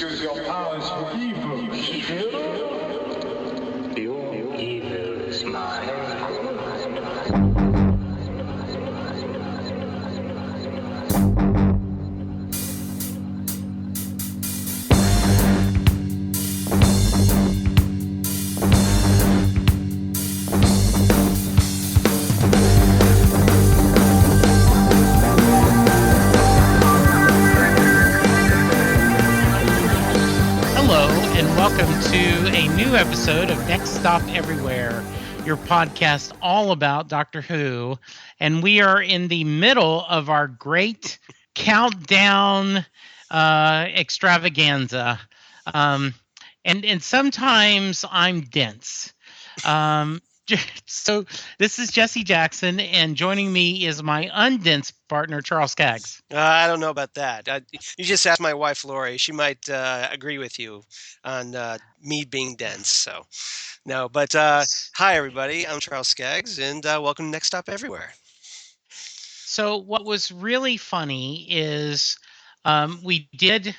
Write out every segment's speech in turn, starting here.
Use your powers for evil, Your evil is mine. Hello, and welcome to a new episode of Next Stop Everywhere, your podcast all about Doctor Who. And we are in the middle of our great countdown extravaganza. And sometimes I'm dense. Um, so this is Jesse Jackson, and joining me is my undensed partner, Charles Skaggs. I don't know about that. You just asked my wife, Lori. She might agree with you on me being dense. So, no. But hi, everybody. I'm Charles Skaggs, and welcome to Next Stop Everywhere. So what was really funny is we did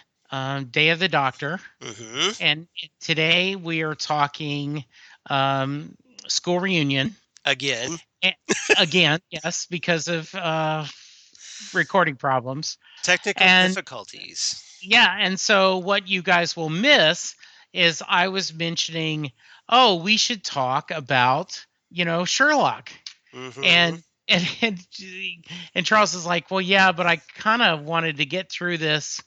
Day of the Doctor, Mm-hmm. and today we are talking school reunion Again. again. Yes, because of recording problems. Technical And- difficulties. Yeah, and so what you guys will miss is I was mentioning, oh, we should talk about Sherlock. Mm-hmm. And Charles is like, well, yeah, but I kind of wanted to get through this.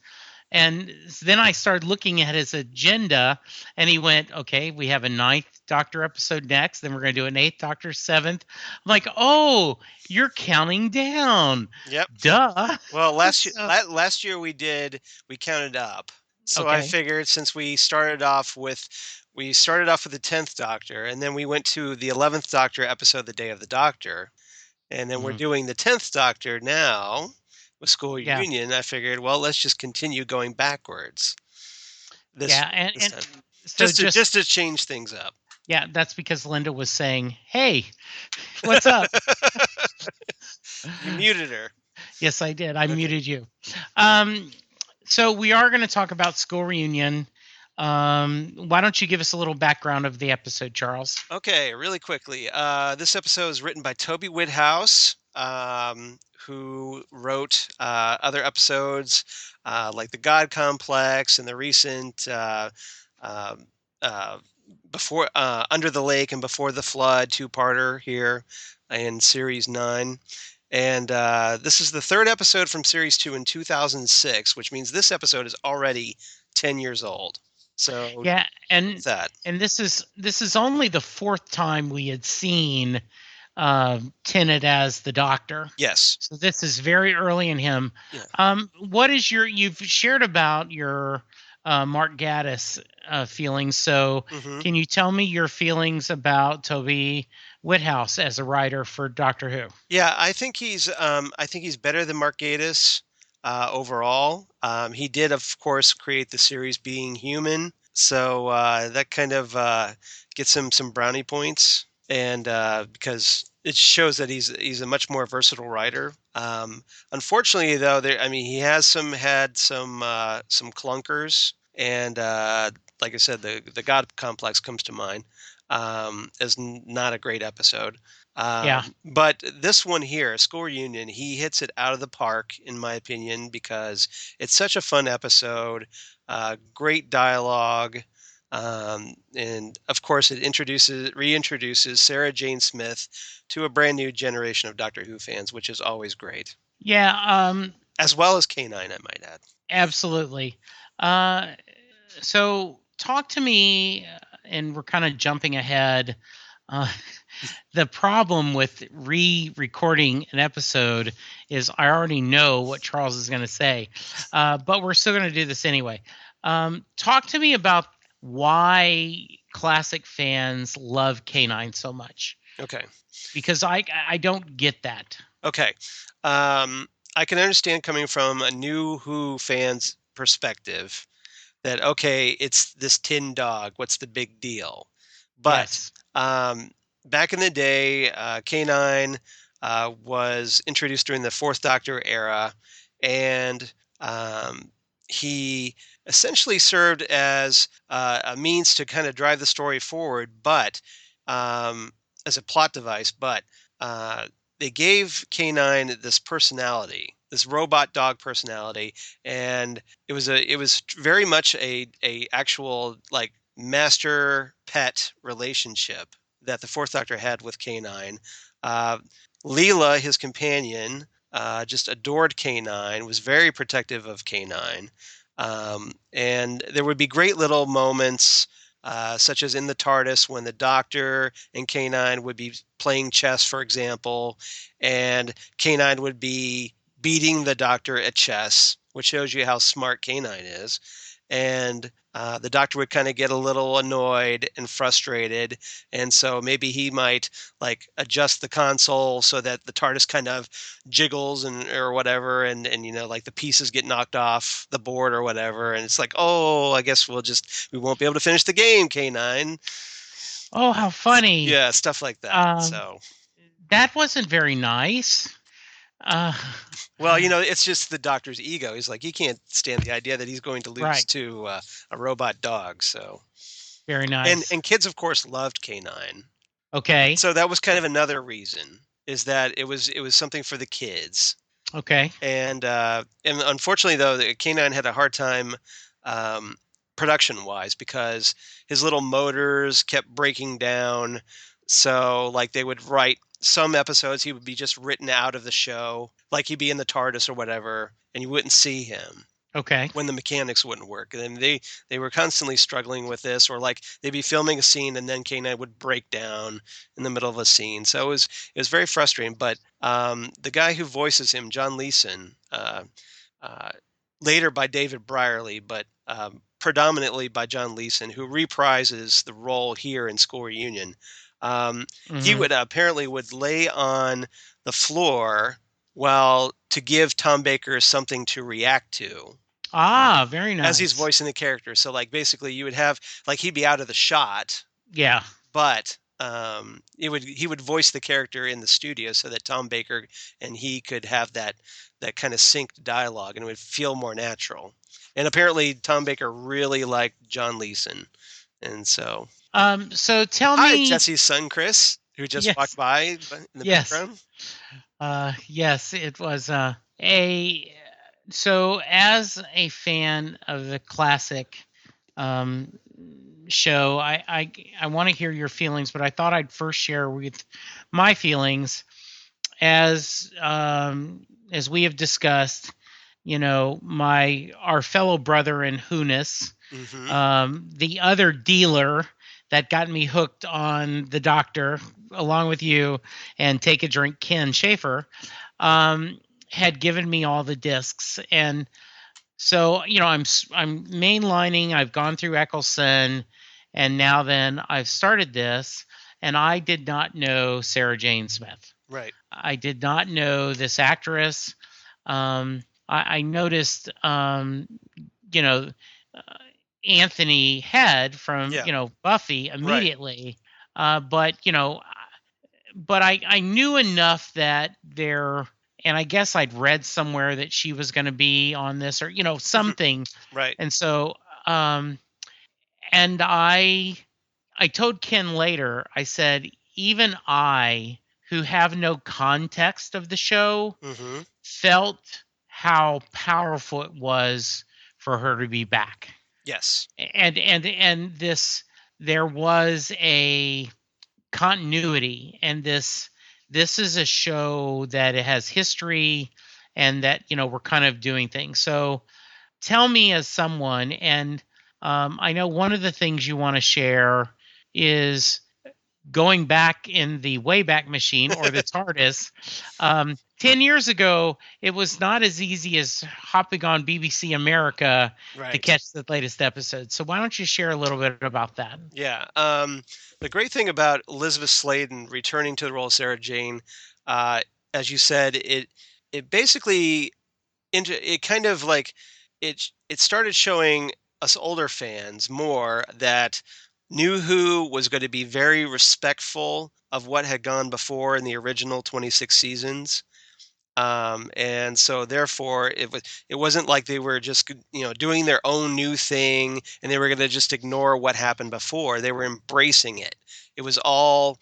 And then I started looking at his agenda, and he went, okay, we have a 9th Doctor episode next. Then we're going to do an 8th Doctor, 7th. I'm like, oh, you're counting down. Yep. Duh. Well, last year we counted up. So I Okay. figured since we started off with the 10th Doctor, and then we went to the 11th Doctor episode, the Day of the Doctor, and then we're Mhm. doing the 10th Doctor now with School Yeah. Reunion. I figured, well, let's just continue going backwards. This And time. so just to change things up. yeah, that's because Linda was saying, hey, what's up? You muted her. Yes, I did. I Okay. muted you. So we are going to talk about school reunion. Why don't you give us a little background of the episode, Charles? Okay, really quickly. This episode is written by Toby Whithouse, who wrote other episodes like The God Complex and the recent before Under the Lake and Before the Flood two-parter here in Series 9. And this is the third episode from Series 2 in 2006, which means this episode is already 10 years old. So Yeah, and what's that? this is only the 4th time we had seen Tennant as the Doctor. Yes. So this is very early in him. Yeah. What is you've shared about your Mark Gatiss feelings. So Mhm. can you tell me your feelings about Toby Whithouse as a writer for Doctor Who? Yeah, I think he's better than Mark Gatiss overall. He did, of course, create the series Being Human, so that kind of gets him some brownie points, and because it shows that he's a much more versatile writer. Unfortunately, though, he has had some clunkers, and like I said, the God Complex comes to mind as not a great episode. Yeah. But this one here, School Reunion, he hits it out of the park, in my opinion, because it's such a fun episode, great dialogue, and of course it reintroduces Sarah Jane Smith to a brand new generation of Doctor Who fans, which is always great. Yeah, As well as K9, I might add. absolutely. So talk to me, and we're kind of jumping ahead. The problem with re-recording an episode is I already know what Charles is going to say, but we're still going to do this anyway. Talk to me about why classic fans love K9 so much, Okay. because I don't get that. Okay. I can understand coming from a new Who fan's perspective that, okay, it's this tin dog. What's the big deal? But Yes. back in the day, K9 was introduced during the 4th Doctor era, and he essentially served as a means to kind of drive the story forward, but um, as a plot device. But uh, they gave Canine this personality, this robot dog personality, and it was very much a actual like master pet relationship that the Fourth Doctor had with Canine. Uh, Leela, his companion, just adored K9, was very protective of K9. And there would be great little moments, such as in the TARDIS when the Doctor and K9 would be playing chess, for example, and K9 would be beating the Doctor at chess, which shows you how smart K9 is. And the Doctor would kind of get a little annoyed and frustrated, and so maybe he might like adjust the console so that the TARDIS kind of jiggles and or whatever, and like the pieces get knocked off the board or whatever, and it's like, oh, I guess we won't be able to finish the game, K9. Oh, how funny. Yeah, stuff like that. Um, So, that wasn't very nice. Uh, well, it's just the Doctor's ego. He's like, he can't stand the idea that he's going to lose right. to a robot dog. So, Very and nice. kids, of course, loved K9. Okay. So that was kind of another reason, is that it was something for the kids. Okay. And unfortunately, though, the K9 had a hard time production wise because his little motors kept breaking down. So like they would write some episodes, he would be just written out of the show, like he'd be in the TARDIS or whatever, and you wouldn't see him Okay. when the mechanics wouldn't work. And they were constantly struggling with this, or like they'd be filming a scene and then K9 would break down in the middle of a scene. So it was very frustrating. But the guy who voices him, John Leeson, uh, later by David Brierly, but predominantly by John Leeson, who reprises the role here in School Reunion. He would apparently would lay on the floor while to give Tom Baker something to react to. Ah, very nice. As he's voicing the character. So like basically you would have like he'd be out of the shot, Yeah. but he would voice the character in the studio so that Tom Baker and he could have that kind of synced dialogue and it would feel more natural. And apparently Tom Baker really liked John Leeson. And so So tell hi, me. Jesse's son Chris, who just Yes. walked by in the Yes. background. Yes, it was so as a fan of the classic show, I want to hear your feelings, but I thought I'd first share with my feelings as we have discussed, our fellow brother in Hunis, the other dealer that got me hooked on the Doctor, along with you, and Take a Drink, Ken Schaefer, had given me all the discs, and so I'm mainlining. I've gone through Eccleston, and now then I've started this, and I did not know Sarah Jane Smith. Right. I did not know this actress. I noticed, Anthony Head from Buffy immediately, but I knew enough that and I guess I'd read somewhere that she was going to be on this or something, Right. and so and I told Ken later. I said, even I, who have no context of the show, felt how powerful it was for her to be back. Yes. And this, there was a continuity, and this is a show that it has history, and that we're kind of doing things. So tell me, as someone, and I know one of the things you want to share is going back in the Wayback Machine or the TARDIS. 10 years ago, it was not as easy as hopping on BBC America to catch the latest episode. So why don't you share a little bit about that? Yeah. The great thing about Elisabeth Sladen returning to the role of Sarah Jane, as you said, it basically it kind of like it started showing us older fans more that New Who was going to be very respectful of what had gone before in the original 26 seasons. And so therefore it wasn't like they were just doing their own new thing and they were going to just ignore what happened before. They were embracing it. It was all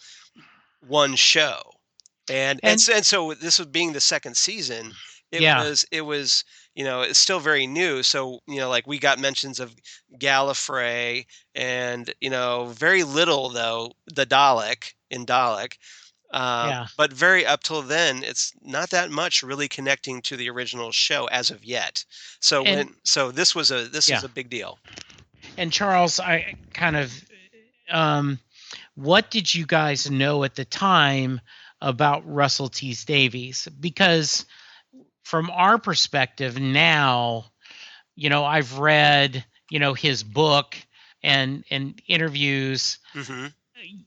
one show. And And so this was being the second season, yeah, it was it's still very new. So like we got mentions of Gallifrey and very little though the Dalek, yeah. but very up till then, it's not that much really connecting to the original show as of yet. So And this was yeah. a big deal. And Charles, I kind of what did you guys know at the time about Russell T Davies? Because from our perspective now, I've read, his book and interviews. Hmm.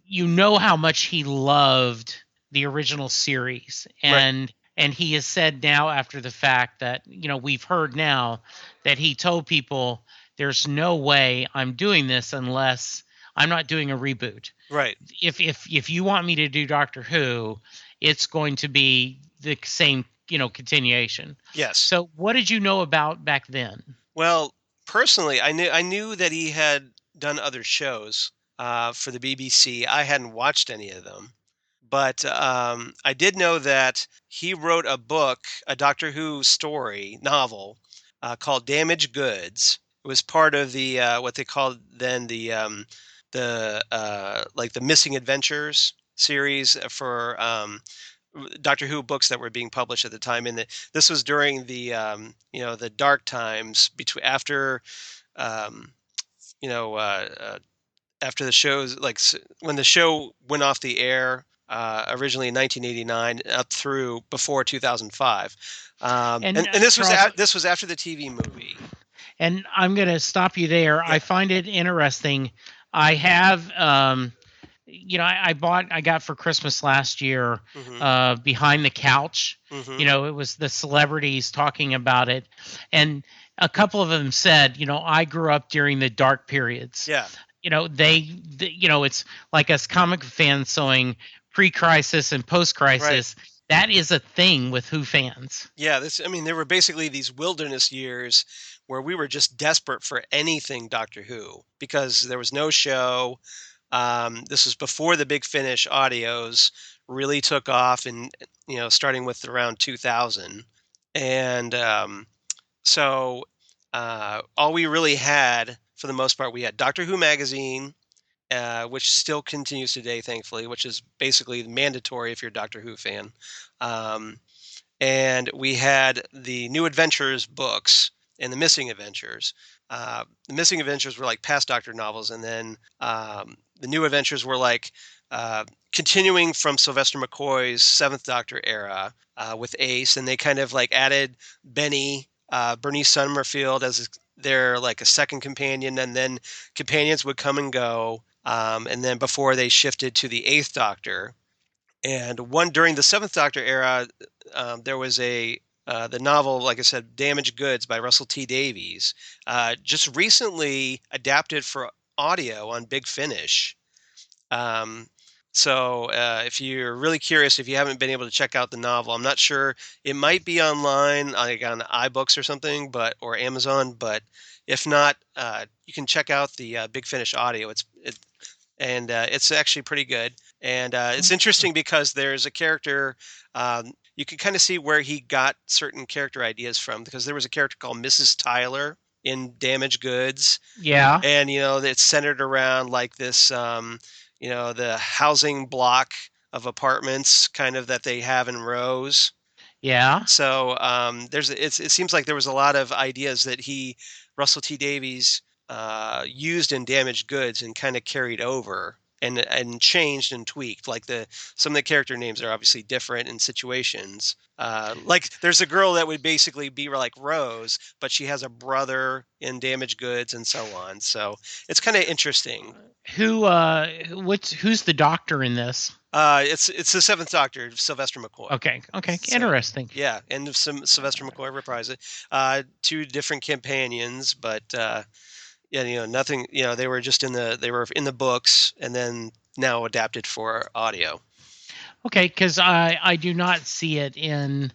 You know how much he loved the original series, Right. and he has said now after the fact that we've heard now that he told people there's no way I'm doing this unless I'm not doing a reboot. Right. If you want me to do Doctor Who, it's going to be the same continuation. Yes. So what did you know about back then? Well, personally, I knew that he had done other shows for the BBC. I hadn't watched any of them, but I did know that he wrote a book, a Doctor Who story novel called Damaged Goods. It was part of the what they called then the like the Missing Adventures series for Doctor Who books that were being published at the time, and this was during the the dark times between um, you know after the shows when the show went off the air originally in 1989 up through before 2005, And and this was Charles, this was after the TV movie. and I'm going to stop you there. Yeah. I find it interesting. I have, I got for Christmas last year, Hmm. Behind the Couch. Hmm. It was the celebrities talking about it. And a couple of them said, I grew up during the dark periods. Yeah. It's like us comic fans saying pre-crisis and post-crisis. Right. That is a thing with Who fans. Yeah, there were basically these wilderness years where we were just desperate for anything Doctor Who because there was no show. This was before the Big Finish audios really took off, and starting with around 2000, and so all we really had, for the most part, we had Doctor Who magazine, which still continues today, thankfully, which is basically mandatory if you're a Doctor Who fan. Um, and we had the New Adventures books and the Missing Adventures. The Missing Adventures were like past Doctor novels, and then the New Adventures were like continuing from Sylvester McCoy's Seventh Doctor era with Ace, and they kind of like added Bernice Summerfield as their like a second companion, and then companions would come and go, and then before they shifted to the Eighth Doctor. And one during the Seventh Doctor era, there was the novel, like I said, Damaged Goods by Russell T Davies, just recently adapted for audio on Big Finish. Um, so if you're really curious, if you haven't been able to check out the novel, I'm not sure. It might be online, like on iBooks or something, or Amazon. But if not, you can check out the Big Finish audio. It's actually pretty good. And it's interesting because there's a character. You can kind of see where he got certain character ideas from, because there was a character called Mrs. Tyler in Damaged Goods. Yeah. And it's centered around like this the housing block of apartments kind of that they have in rows. Yeah. So it seems like there was a lot of ideas that Russell T Davies used in Damaged Goods and kind of carried over and changed and tweaked. Like some of the character names are obviously different in situations. Like there's a girl that would basically be like Rose, but she has a brother in Damaged Goods and so on. So it's kind of interesting. Who's the doctor in this? It's the Seventh Doctor, Sylvester McCoy. Okay. So, Interesting. Yeah, and some Sylvester McCoy reprise it. Two different companions, but yeah, nothing. They were just in the books, and then now adapted for audio. Okay, because I do not see it in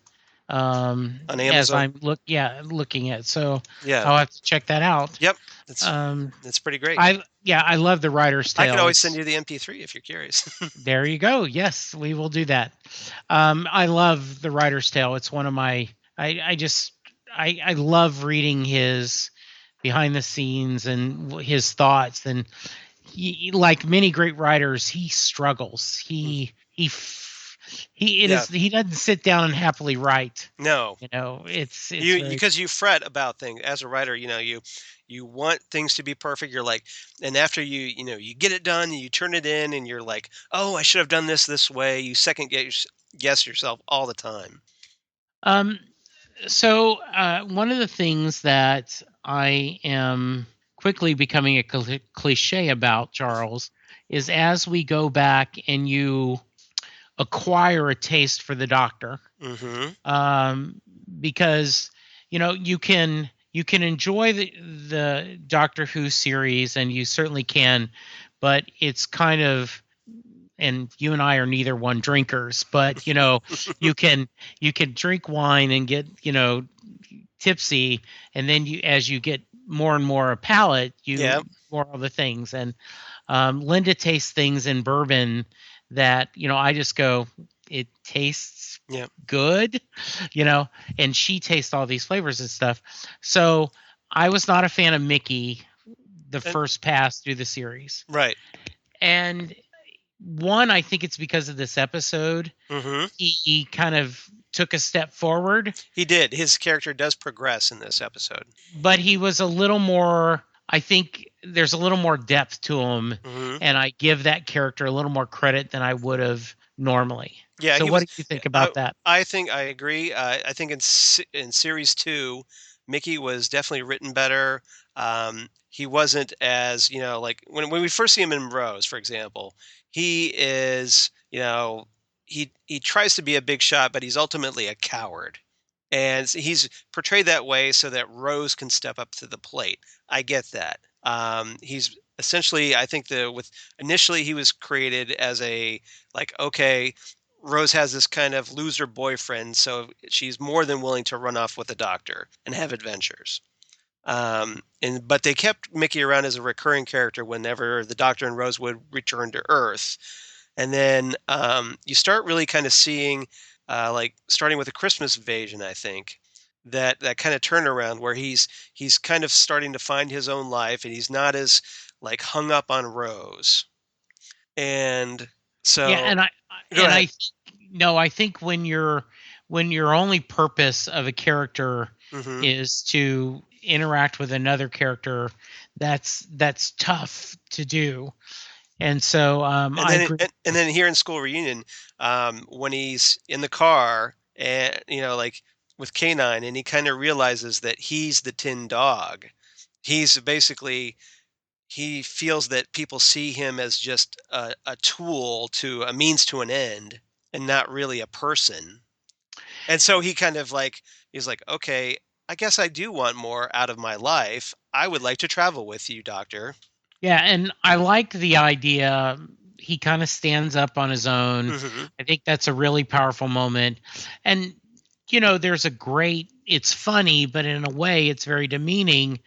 On as Amazon. I'm looking at. So Yeah. I'll have to check that out. Yep. Um, It's pretty great. I love the writer's I tale. could always send you the MP3 if you're curious. There you go. Yes, we will do that. I love the writer's tale. It's one of my. I love reading his behind the scenes and his thoughts. And like many great writers, he struggles. He doesn't sit down and happily write. No. It's Because you fret about things as a writer. You want things to be perfect. You're like, and after you get it done and you turn it in and you're like, oh, I should have done this way. You second guess yourself all the time. So one of the things that I am quickly becoming a cliche about, Charles, is as we go back and you acquire a taste for the Doctor, because you can enjoy the Doctor Who series, and you certainly can, but it's kind of, and you and I are neither one drinkers, but you can drink wine and get tipsy, and then as you get more and more a palate, more other things. And Linda tastes things in bourbon that I just go, it tastes good, and she tastes all these flavors and stuff. So I was not a fan of Mickey the first pass through the series, right? And one, I think it's because of this episode. He kind of took a step forward. He did. His character does progress in this episode. But he was a little more, I think there's a little more depth to him. And I give that character a little more credit than I would have normally. Yeah. So what do you think about that? I think I agree. I think in series 2, Mickey was definitely written better. He wasn't as, like when we first see him in Rose, for example, he is, he tries to be a big shot, but he's ultimately a coward. And he's portrayed that way so that Rose can step up to the plate. I get that. He's essentially, I think initially he was created as okay, Rose has this kind of loser boyfriend, so she's more than willing to run off with the Doctor and have adventures. But they kept Mickey around as a recurring character whenever the Doctor and Rose would return to Earth. And then you start really kind of seeing, starting with the Christmas Invasion, I think, that kind of turnaround where he's kind of starting to find his own life, and he's not as hung up on Rose. And so I think when your only purpose of a character is to interact with another character, that's tough to do. And so I agree. And then here in School Reunion, when he's in the car and with K9, and he kind of realizes that he's the tin dog. He's basically, he feels that people see him as just a tool, a means to an end, and not really a person. And so he kind of he's like, okay, I guess I do want more out of my life. I would like to travel with you, Doctor. Yeah, and I like the idea. He kind of stands up on his own. I think that's a really powerful moment. And, there's it's funny, but in a way it's very demeaning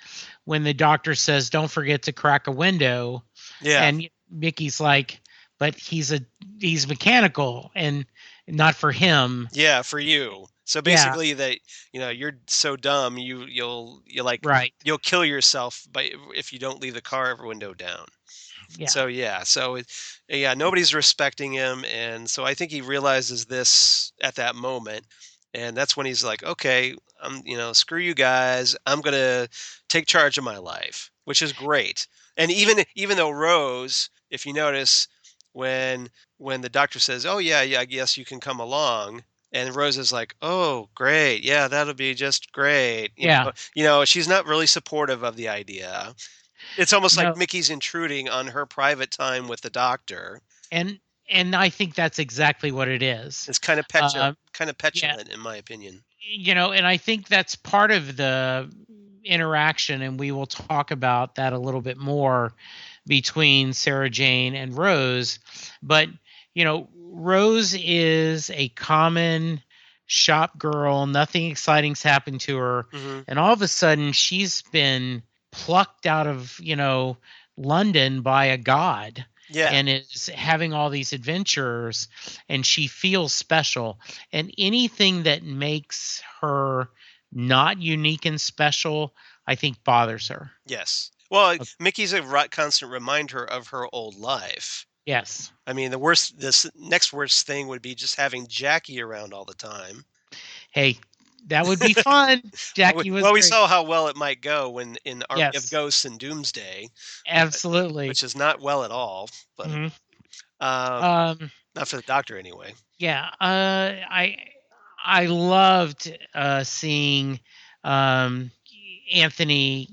when the Doctor says, don't forget to crack a window. Yeah. And Mickey's like, but he's mechanical and not for him. Yeah, for you. So basically that, you're so dumb, you'll kill yourself if you don't leave the car window down. Yeah. So nobody's respecting him. And so I think he realizes this at that moment. And that's when he's like, okay, screw you guys. I'm going to take charge of my life, which is great. And even though Rose, if you notice, when the Doctor says, oh yeah, I guess you can come along, and Rose is like, oh great, yeah, that'll be just great. You know, she's not really supportive of the idea. It's almost like Mickey's intruding on her private time with the Doctor. And I think that's exactly what it is. It's kind of petulant, in my opinion. And I think that's part of the interaction, and we will talk about that a little bit more between Sarah Jane and Rose. But, Rose is a common shop girl. Nothing exciting's happened to her. Mm-hmm. And all of a sudden she's been plucked out of, London by a god. Yeah. And is having all these adventures, and she feels special. And anything that makes her not unique and special, I think bothers her. Yes. Well, Mickey's a constant reminder of her old life. Yes. I mean, this next worst thing would be just having Jackie around all the time. Hey, that would be fun. Jackie was well, we great. saw how well it might go when in Army of Yes. Ghosts and Doomsday. Absolutely. Which is not well at all. But Mhm. not for the Doctor anyway. Yeah. I loved seeing Anthony,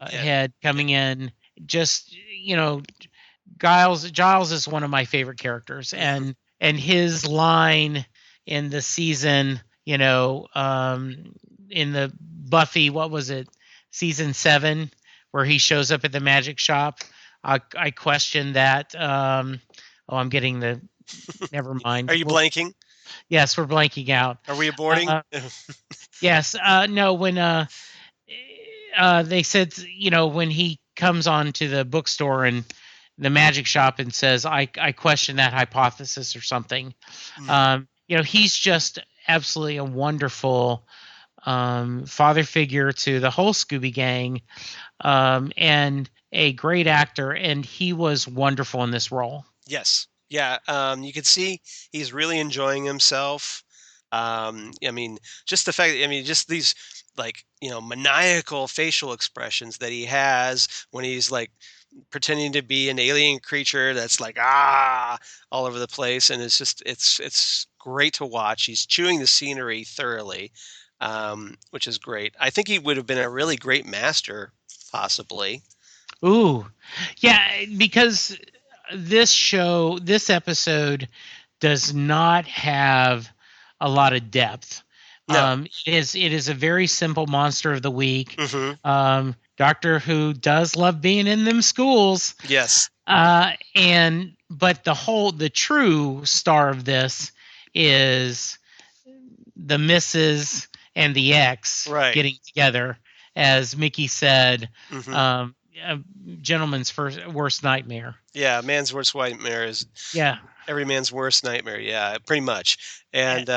Head coming in. Just, Giles is one of my favorite characters, and his line in the season, in the Buffy, what was it, season 7, where he shows up at the magic shop. I question that. I'm getting the. Never mind. Are you blanking? Yes, we're blanking out. Are we aborting? Yes. No. When they said, when he comes on to the bookstore and the magic shop and says, I question that hypothesis or something. He's just absolutely a wonderful father figure to the whole Scooby Gang, and a great actor. And he was wonderful in this role. Yes. Yeah. You can see he's really enjoying himself. Just the fact, just these maniacal facial expressions that he has when he's like pretending to be an alien creature that's like all over the place, and it's great to watch. He's chewing the scenery thoroughly, which is great. I think he would have been a really great master, possibly. Ooh, yeah, because this episode does not have a lot of depth. No. It is a very simple monster of the week. Mm-hmm. Doctor Who does love being in them schools. Yes. But the true star of this is the Mrs. and the X getting together, as Mickey said. Mm-hmm. A gentleman's worst nightmare. Yeah, man's worst nightmare is every man's worst nightmare. Yeah, pretty much. And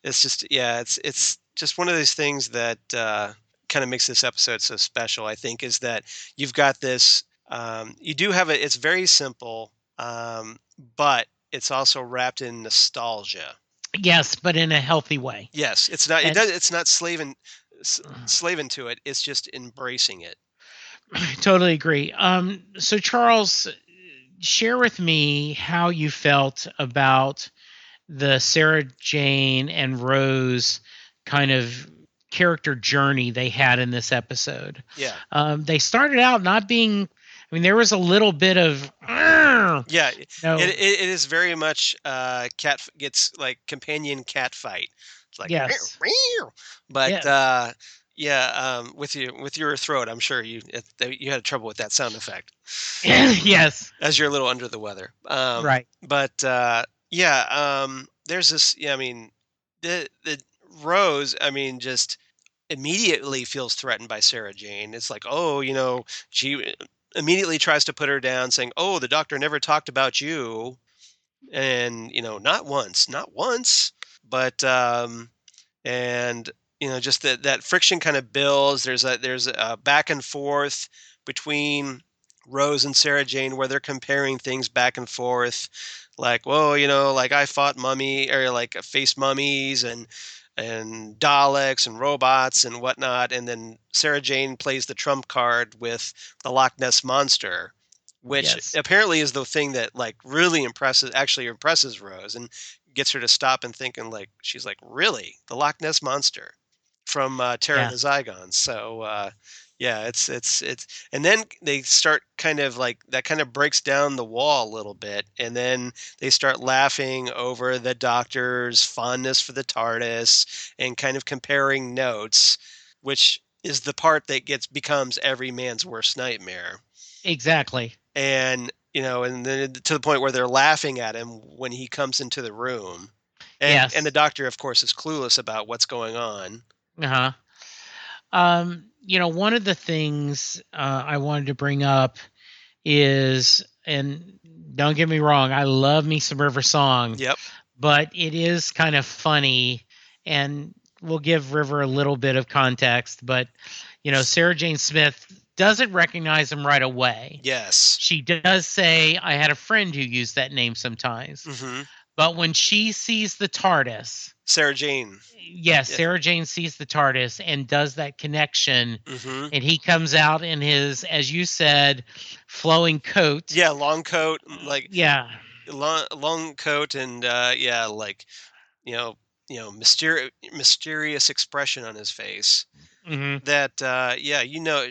it's just one of those things that kind of makes this episode so special. I think is that you've got this. You do have it. It's very simple, but it's also wrapped in nostalgia. Yes, but in a healthy way. Yes, it's not. It's not slaving to it. It's just embracing it. Totally agree. So Charles, share with me how you felt about the Sarah Jane and Rose kind of character journey they had in this episode. Yeah. They started out not being. I mean, there was a little bit of. Yeah. It is very much cat gets like companion cat fight. It's like yes. But with your throat, I'm sure you had trouble with that sound effect. Yes. As you're a little under the weather. Right. But there's this. Yeah, I mean, the Rose. I mean, just immediately feels threatened by Sarah Jane. It's like, she immediately tries to put her down, saying, "Oh, the Doctor never talked about you," and not once, but and just that friction kind of builds. There's a back and forth between Rose and Sarah Jane where they're comparing things back and forth, like, well, like I fought mummy or like face mummies and Daleks and robots and whatnot, and then Sarah Jane plays the trump card with the Loch Ness monster, which apparently is the thing that like really impresses Rose and gets her to stop and think, and like she's like, really, the Loch Ness monster from Terror of the Zygons. So it's and then they start kind of like that kind of breaks down the wall a little bit, and then they start laughing over the Doctor's fondness for the TARDIS and kind of comparing notes, which is the part that becomes every man's worst nightmare. Exactly. And and then to the point where they're laughing at him when he comes into the room. And the Yes. doctor, of course, is clueless about what's going on. Uh-huh. One of the things I wanted to bring up is, and don't get me wrong, I love me some River Song, Yep. but it is kind of funny, and we'll give River a little bit of context. But Sarah Jane Smith doesn't recognize him right away. Yes. She does say, "I had a friend who used that name sometimes." Hmm. But when she sees the TARDIS, Sarah Jane. yes, Yeah. Sarah Jane sees the TARDIS and does that connection, Hmm. and he comes out in his, as you said, flowing coat. Yeah, long coat, like Yeah. long coat, and like you know, mysterious expression on his face. Hmm. That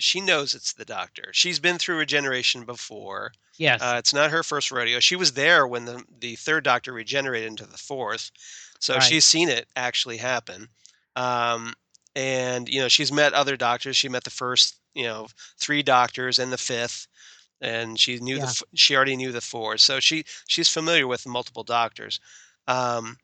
she knows it's the doctor. She's been through regeneration before. Yes. It's not her first rodeo. She was there when the third doctor regenerated into the fourth, so Right. she's seen it actually happen. Um, and she's met other doctors. She met the first three doctors and the fifth, and she knew Yeah. she already knew the four, so she's familiar with multiple doctors. Um,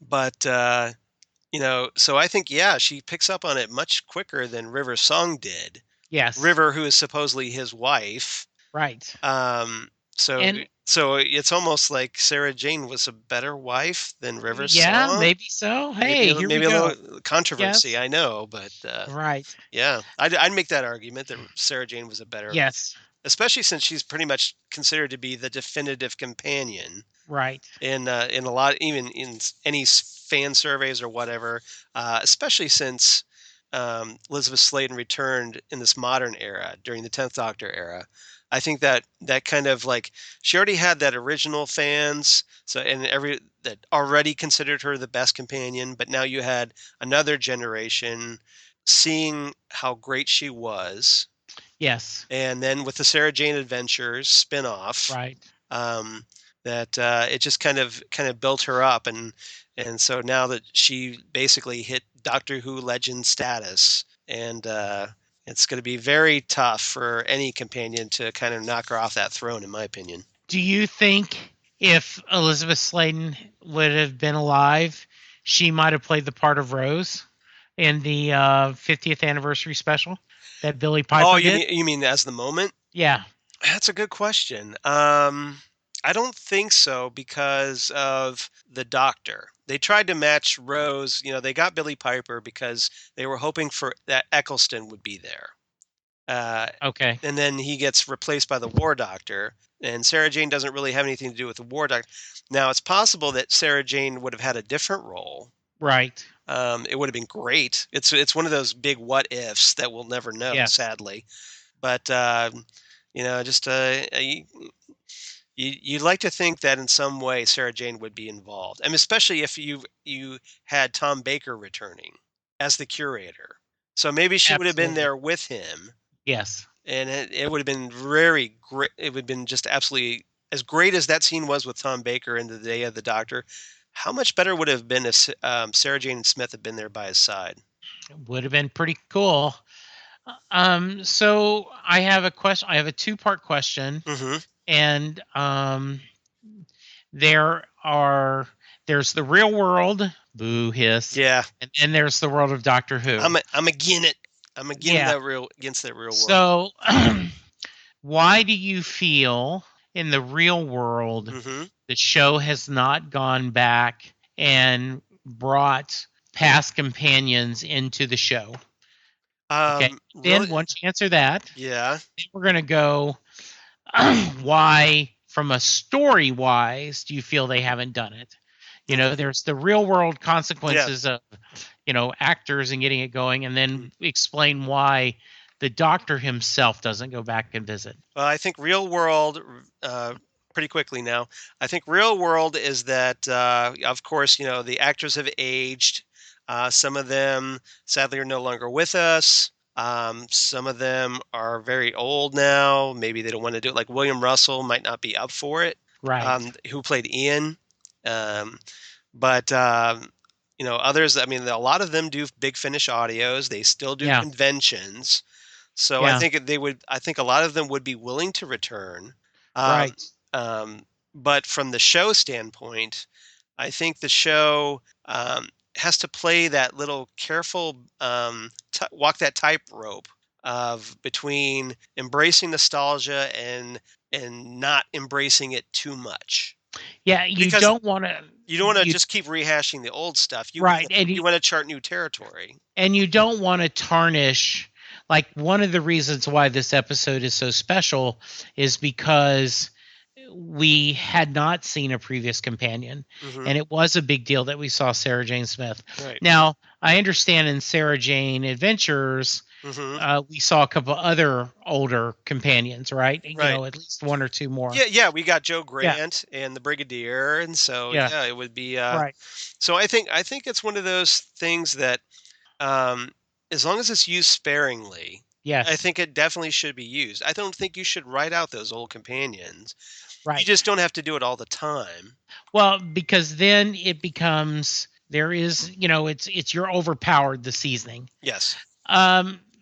but so I think, yeah, she picks up on it much quicker than River Song did. Yes. River, who is supposedly his wife. Right. Um, so And so it's almost like Sarah Jane was a better wife than River yeah, Song. maybe so. Hey, here we Maybe a go. little controversy, Yes. I know, but Right. yeah, I'd make that argument that Sarah Jane was a better, Yes. especially since she's pretty much considered to be the definitive companion Right. in a lot, even in any fan surveys or whatever, especially since Elizabeth Sladen returned in this modern era during the 10th Doctor era. I think that kind of like she already had that original fans, so and every that already considered her the best companion, but now you had another generation seeing how great she was, Yes. and then with the Sarah Jane Adventures spin-off, Right. um, that it just kind of built her up, and so now that she basically hit Doctor Who legend status, and it's going to be very tough for any companion to kind of knock her off that throne, in my opinion. Do you think if Elizabeth Sladen would have been alive, she might have played the part of Rose in the 50th anniversary special that Billie Piper Oh, did? you mean as the moment? Yeah. That's a good question. I don't think so because of the Doctor. They tried to match Rose. They got Billie Piper because they were hoping for that Eccleston would be there. Okay. And then he gets replaced by the War Doctor, and Sarah Jane doesn't really have anything to do with the War Doctor. Now, it's possible that Sarah Jane would have had a different role. Right. It would have been great. It's one of those big what ifs that we'll never know, Yes. sadly. But just you'd like to think that in some way Sarah Jane would be involved, and especially if you had Tom Baker returning as the curator. So maybe she would have been Absolutely. there with him, Yes. and it would have been very great. It would have been just absolutely as great as that scene was with Tom Baker in the Day of the Doctor. How much better would it have been if Sarah Jane Smith had been there by his side? Would have been pretty cool. So I have a question. I have a two-part question, Hmm. and there's the real world, boo hiss, Yeah, and then there's the world of Doctor Who. I'm again it. I'm again Yeah. against that real world. So, why do you feel in the real world Hmm. the show has not gone back and brought past companions into the show? Okay. Really, Then once you answer that, yeah. then we're going to go why, from a story wise, do you feel they haven't done it? There's the real world consequences of, actors and getting it going, and then explain why the doctor himself doesn't go back and visit. Well, I think real world, pretty quickly now. I think real world is that, of course, the actors have aged. Some of them, sadly, are no longer with us. Some of them are very old now. Maybe they don't want to do it. Like William Russell might not be up for it. Right. Who played Ian. But others. I mean, a lot of them do Big Finish audios. They still do Yeah. conventions. So I Yeah. think they would. I think a lot of them would be willing to return. Um, Right. but from the show standpoint, I think the show has to play that little careful walk that tightrope of between embracing nostalgia and not embracing it too much. Yeah, you Because don't want to. you don't want to You just keep rehashing the old stuff. right, and You want to chart new territory. you don't want to tarnish. Like, one of the reasons why this episode is so special is because we had not seen a previous companion, Mhm. and it was a big deal that we saw Sarah Jane Smith. Right. Now, I understand in Sarah Jane Adventures, Mhm. we saw a couple other older companions, right? You Right. know, at least one or two more. Yeah, we got Joe Yeah, Grant and the Brigadier, and so yeah, yeah, it would be. right. So I think it's one of those things that, um, as long as it's used sparingly, I Yes, think it definitely should be used. I don't think you should write out those old companions. You right. just don't have to do it all the time. Well, because then it becomes there is, it's you're overpowered the seasoning. Yes,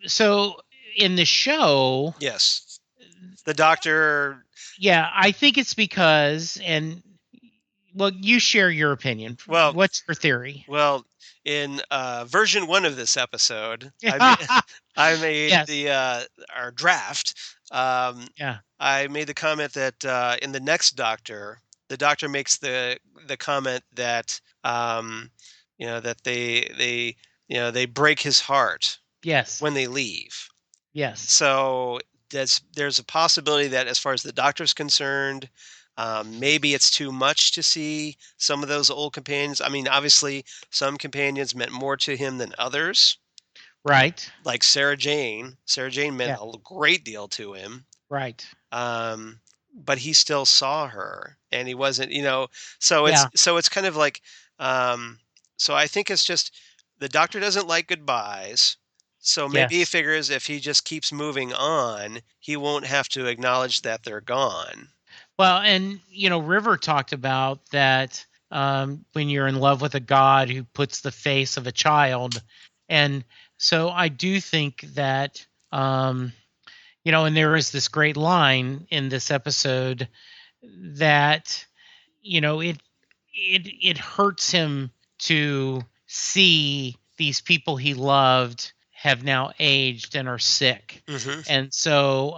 So in the show, yes. The Doctor. yeah, I think it's because, and well, you share your opinion. Well, What's your theory? Well, in version 1 of this episode, Yeah. I made Yes. the our draft. Yeah. I made the comment that in the next Doctor, the Doctor makes the comment that that they break his heart Yes. when they leave. Yes. So there's a possibility that, as far as the Doctor's concerned, maybe it's too much to see some of those old companions. I mean, obviously, some companions meant more to him than others. Right. Like Sarah Jane. Sarah Jane meant Yeah. a great deal to him. Right. But he still saw her, and he wasn't, So Yeah. it's kind of like, so I think it's just the Doctor doesn't like goodbyes. So maybe he Yes. figures if he just keeps moving on, he won't have to acknowledge that they're gone. Well, and River talked about that, when you're in love with a god who puts the face of a child, and so I do think that, and there is this great line in this episode that, it hurts him to see these people he loved have now aged and are sick, Mm-hmm. and so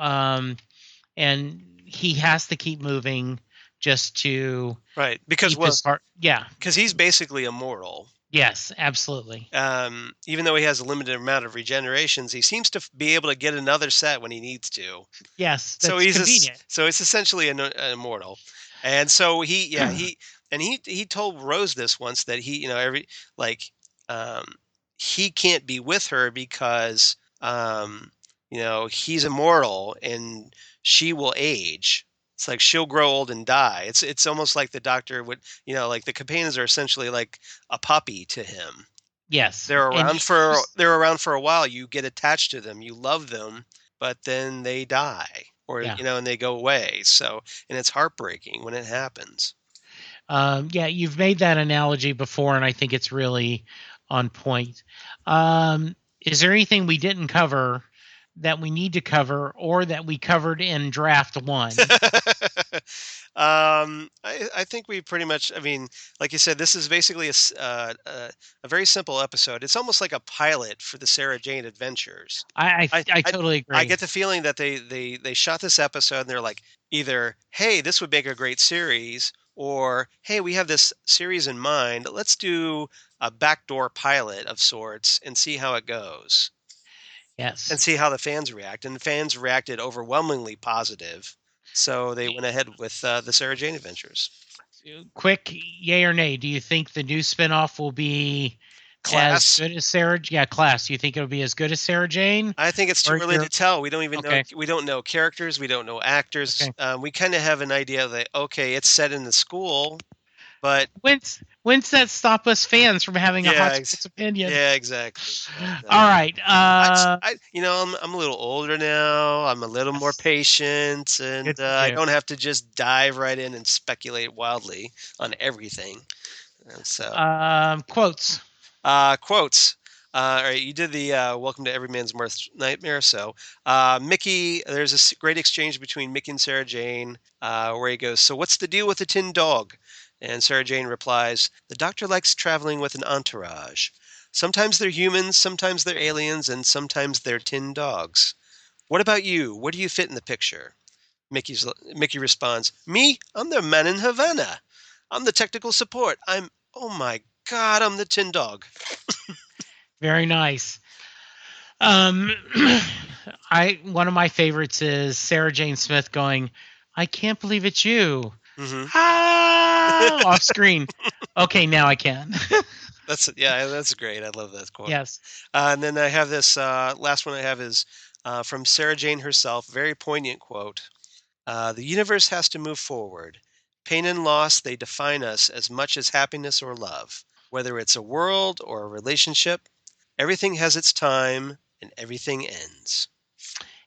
and he has to keep moving just to Right, because keep his heart. Yeah. because he's basically immortal. Yes, absolutely. Even though he has a limited amount of regenerations, he seems to be able to get another set when he needs to. Yes, So that's he's convenient. so it's essentially an immortal, and so he told Rose this once, that he um, he can't be with her because he's immortal and she will age. It's like she'll grow old and die. It's almost like the Doctor would, like the companions are essentially like a puppy to him. Yes. They're And they're around for a while. You get attached to them, you love them, but then they die, or Yeah. and they go away. So, and it's heartbreaking when it happens. Yeah, you've made that analogy before, and I think it's really on point. Is there anything we didn't cover that we need to cover, or that we covered in draft 1? I think we pretty much. I mean, like you said, this is basically a very simple episode. It's almost like a pilot for the Sarah Jane Adventures. I totally agree. I get the feeling that they shot this episode and they're like, either, hey, this would make a great series, or hey, we have this series in mind. Let's do a backdoor pilot of sorts and see how it goes, Yes. and see how the fans react. And the fans reacted overwhelmingly positive, so they went ahead with the Sarah Jane Adventures. Quick, yay or nay? Do you think the new spinoff will be Class. as good as Sarah? Yeah, Class. Do you think it'll be as good as Sarah Jane? I think it's too early to tell. We don't even Okay. know. We don't know characters. We don't know actors. Okay. We kind of have an idea that, okay, it's set in the school, but When's that stop us fans from having a Yeah, hot sports opinion? yeah, exactly. All right. I'm a little older now. I'm a little more patient, and Good for I you. don't have to just dive right in and speculate wildly on everything. And so, Quotes. quotes. All right, you did the "Welcome to Every Man's Worst Nightmare." So, Mickey, there's a great exchange between Mickey and Sarah Jane, where he goes, "So what's the deal with the tin dog?" And Sarah Jane replies, "The doctor likes traveling with an entourage. Sometimes they're humans, sometimes they're aliens, and sometimes they're tin dogs. What about you? Where do you fit in the picture?" Mickey responds, "Me? I'm the man in Havana. I'm the technical support. Oh my God, I'm the tin dog." Very nice. Um, one of my favorites is Sarah Jane Smith going, "I can't believe it's you." Hmm. Ah, off screen. Okay, now I can. That's great. I love that quote. Yes. And then I have this last one I have is from Sarah Jane herself, very poignant quote. "The universe has to move forward. Pain and loss, they define us as much as happiness or love. Whether it's a world or a relationship, everything has its time and everything ends."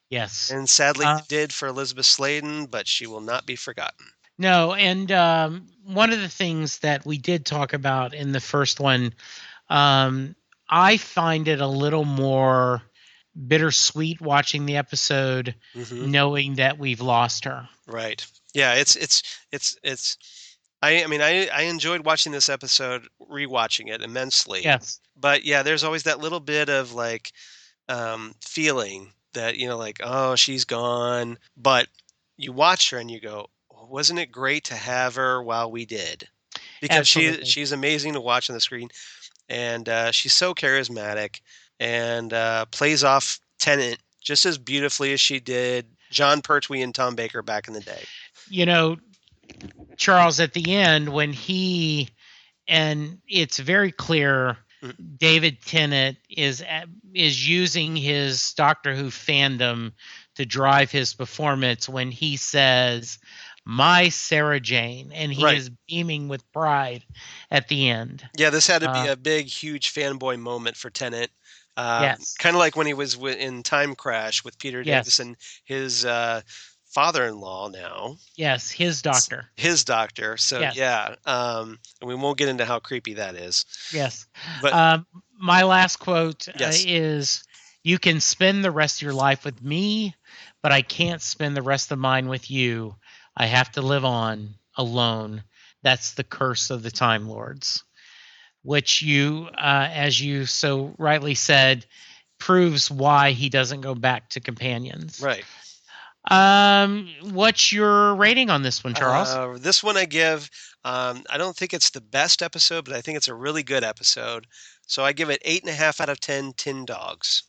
Yes. And sadly, Uh, it did for Elisabeth Sladen, but she will not be forgotten. no, and one of the things that we did talk about in the first one, um, I find it a little more bittersweet watching the episode, Hmm. knowing that we've lost her. Right. Yeah. It's. I mean, I enjoyed watching this episode, rewatching it immensely. Yes. But yeah, there's always that little bit of like feeling that like, oh, she's gone. But you watch her and you go, wasn't it great to have her while we did? Because Absolutely. she's amazing to watch on the screen, and she's so charismatic, and plays off Tennant just as beautifully as she did John Pertwee and Tom Baker back in the day. You know, Charles, at the end, and it's very clear Mhm. David Tennant is using his Doctor Who fandom to drive his performance when he says, "My Sarah Jane," and he Right. is beaming with pride at the end. Yeah, this had to be Uh, a big, huge fanboy moment for Tennant. yes, Kind of like when he was in Time Crash with Peter Davis yes, and his father-in-law now, yes, his Doctor. his doctor. So Yes, yeah, and we won't get into how creepy that is. yes. But My last quote yes, is, "You can spend the rest of your life with me, but I can't spend the rest of mine with you. I have to live on alone. That's the curse of the Time Lords," which as you so rightly said, proves why he doesn't go back to companions. right. What's your rating on this one, Charles? This one I give. I don't think it's the best episode, but I think it's a really good episode. So I give it 8.5 out of 10 tin dogs.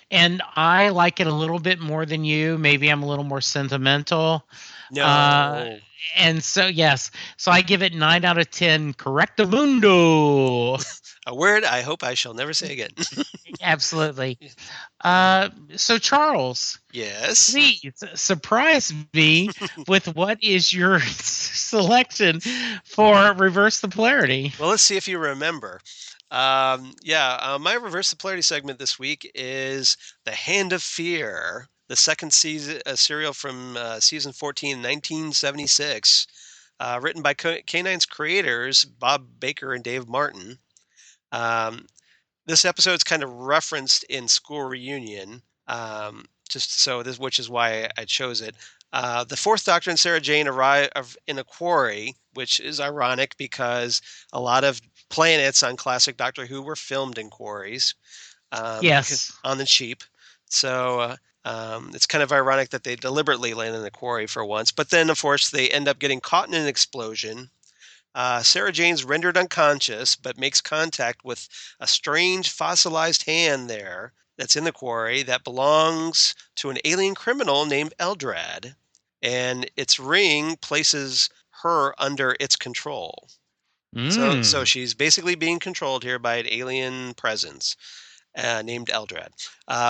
And I like it a little bit more than you. Maybe I'm a little more sentimental. Uh, No. and so, yes. So I give it 9 out of 10. Correctamundo. A word I hope I shall never say again. Absolutely. So, Charles, Yes. please surprise me with what is your selection for Reverse the Polarity. Well, let's see if you remember. My reverse the polarity segment this week is The Hand of Fear, the second season serial from season 14, 1976, written by K9's creators, Bob Baker and Dave Martin. Um, this episode's kind of referenced in School Reunion, which is why I chose it. The Fourth Doctor and Sarah Jane arrive in a quarry, which is ironic because a lot of planets on classic Doctor Who were filmed in quarries, Yes. on the cheap. So it's kind of ironic that they deliberately land in a quarry for once. But then, of course, they end up getting caught in an explosion. Sarah Jane's rendered unconscious, but makes contact with a strange fossilized hand there that's in the quarry that belongs to an alien criminal named Eldrad. And its ring places her under its control. So Mm. she's basically being controlled here by an alien presence named Eldrad.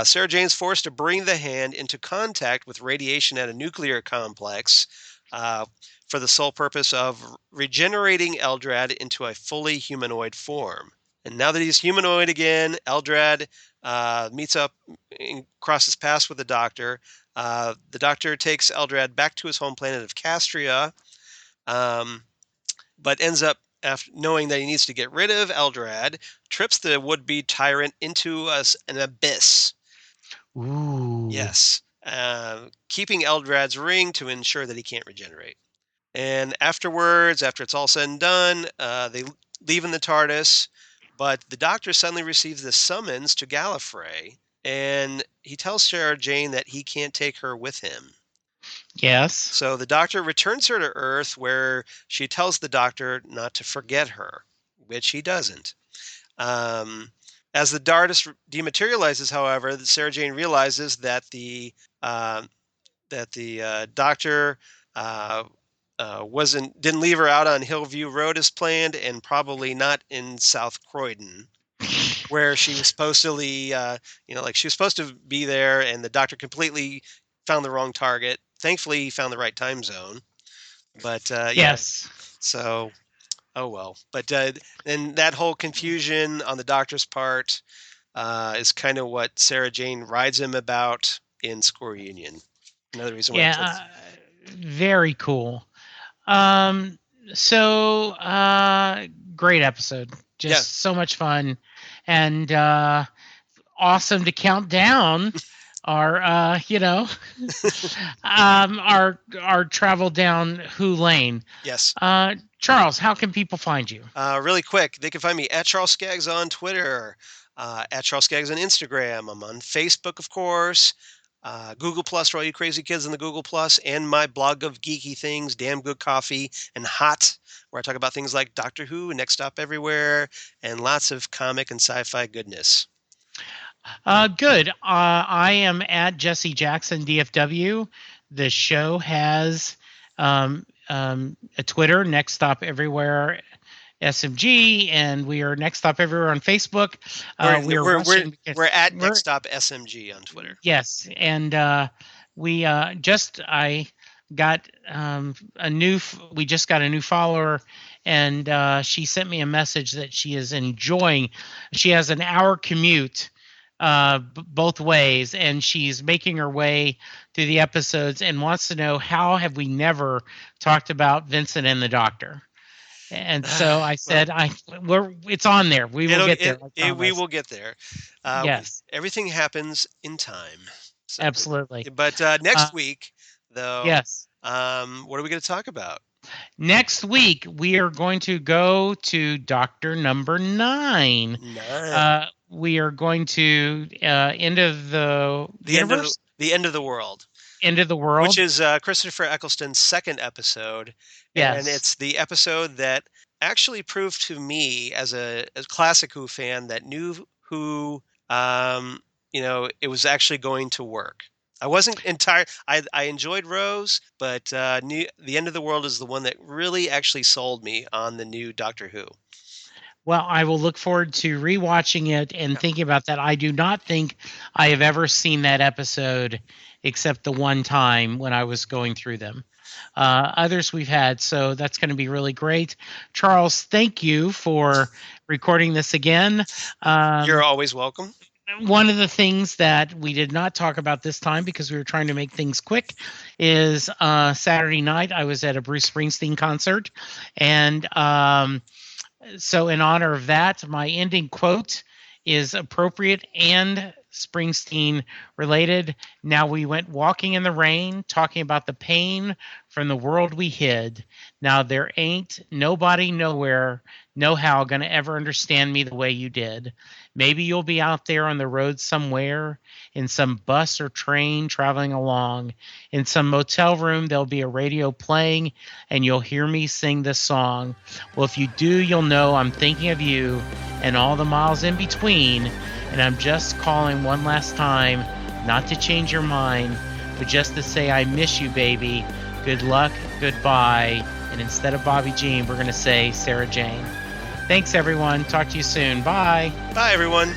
Sarah Jane's forced to bring the hand into contact with radiation at a nuclear complex uh, for the sole purpose of regenerating Eldrad into a fully humanoid form. And now that he's humanoid again, Eldrad meets up and crosses paths with the Doctor. The Doctor takes Eldrad back to his home planet of Castria, um, but ends up, after knowing that he needs to get rid of Eldrad, trips the would-be tyrant into an abyss. Ooh. Yes, keeping Eldrad's ring to ensure that he can't regenerate. And afterwards, after it's all said and done, they leave in the TARDIS, but the Doctor suddenly receives this summons to Gallifrey, and he tells Sarah Jane that he can't take her with him. Yes. So the Doctor returns her to Earth, where she tells the Doctor not to forget her, which he doesn't. As the TARDIS dematerializes, however, Sarah Jane realizes that the Doctor didn't leave her out on Hillview Road as planned, and probably not in South Croydon, where she was supposed to she was supposed to be there, and the Doctor completely found the wrong target. Thankfully, he found the right time zone. But Yes. So, oh well. But and that whole confusion on the Doctor's part is kind of what Sarah Jane rides him about in Score Union. Another reason why. Yeah. Very cool. So great episode. Just so much fun, and awesome to count down our our travel down Who Lane. Yes. Charles, how can people find you? Really quick, they can find me at Charles Skaggs on Twitter, at Charles Skaggs on Instagram. I'm on Facebook, of course. Google Plus for all you crazy kids in the Google Plus, and my blog of geeky things, Damn Good Coffee and Hot, where I talk about things like Doctor Who, Next Stop Everywhere, and lots of comic and sci-fi goodness. Good. I am at Jesse Jackson DFW. The show has a Twitter, Next Stop Everywhere SMG, and we are Next Stop Everywhere on Facebook. We're at Next Stop SMG on Twitter. Yes, and I got we just got a new follower, and she sent me a message that she is enjoying. She has an hour commute both ways, and she's making her way through the episodes and wants to know how have we never talked about Vincent and the Doctor. And so I said, it's on there. We will get there. We will get there. Yes. Everything happens in time. So, absolutely. But next week, though, yes. What are we going to talk about? Next week, we are going to go to Doctor number 9. We are going to End of the Universe? The End of the World. End of the World. Which is Christopher Eccleston's second episode. Yes. And it's the episode that actually proved to me as a classic Who fan that New Who, it was actually going to work. I wasn't I enjoyed Rose, but The End of the World is the one that really actually sold me on the new Doctor Who. Well, I will look forward to rewatching it and thinking about that. I do not think I have ever seen that episode except the one time when I was going through them. Others we've had, so that's going to be really great. Charles, thank you for recording this again. You're always welcome. One of the things that we did not talk about this time because we were trying to make things quick is Saturday night I was at a Bruce Springsteen concert, and so in honor of that, my ending quote is appropriate and Springsteen related. Now we went walking in the rain, talking about the pain from the world we hid. Now there ain't nobody nowhere, no how, gonna ever understand me the way you did. Maybe you'll be out there on the road somewhere, in some bus or train traveling along. In some motel room, there'll be a radio playing, and you'll hear me sing this song. Well, if you do, you'll know I'm thinking of you and all the miles in between, and I'm just calling one last time, not to change your mind, but just to say I miss you, baby. Good luck, goodbye, and instead of Bobby Jean, we're going to say Sarah Jane. Thanks, everyone. Talk to you soon. Bye. Bye, everyone.